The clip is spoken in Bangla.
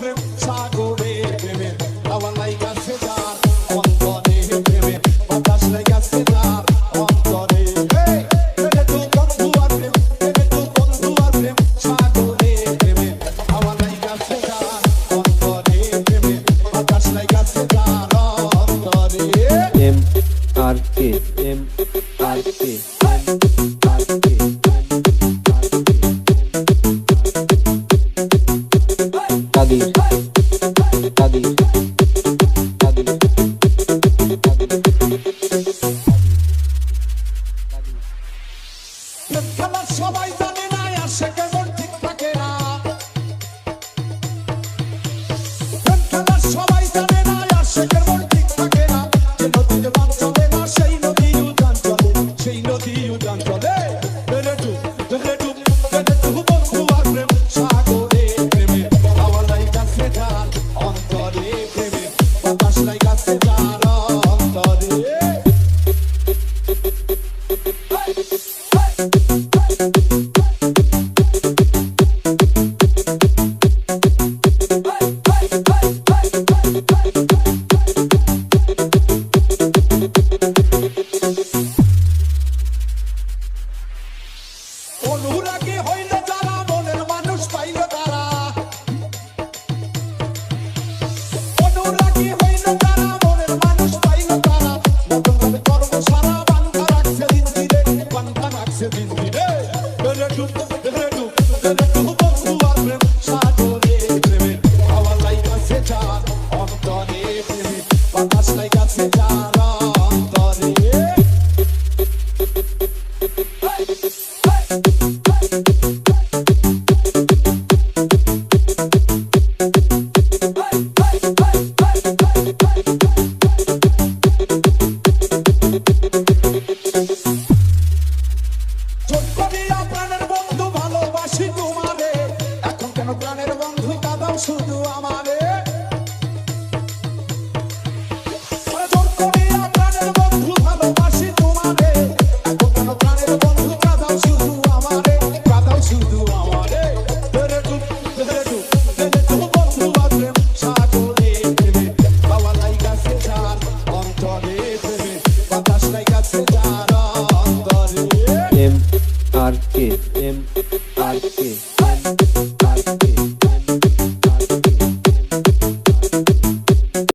প্রেম সাগরে প্রেমে হাওয়া লাইগাছে যার অন্তরে প্রেমে বাতাস লাইগাছে যার অন্তরে প্রেমে তো বন্ধু আর প্রেম প্রেমে তো বন্ধু আর প্রেম সাগরে প্রেমে হাওয়া লাইগাছে যার অন্তরে প্রেমে বাতাস লাইগাছে যার অন্তরে M R K M R কে কাদির কাদির কাদির খেলা সবাই জানে না আসে কেমন ঠিক থাকে না খেলা সবাই জানে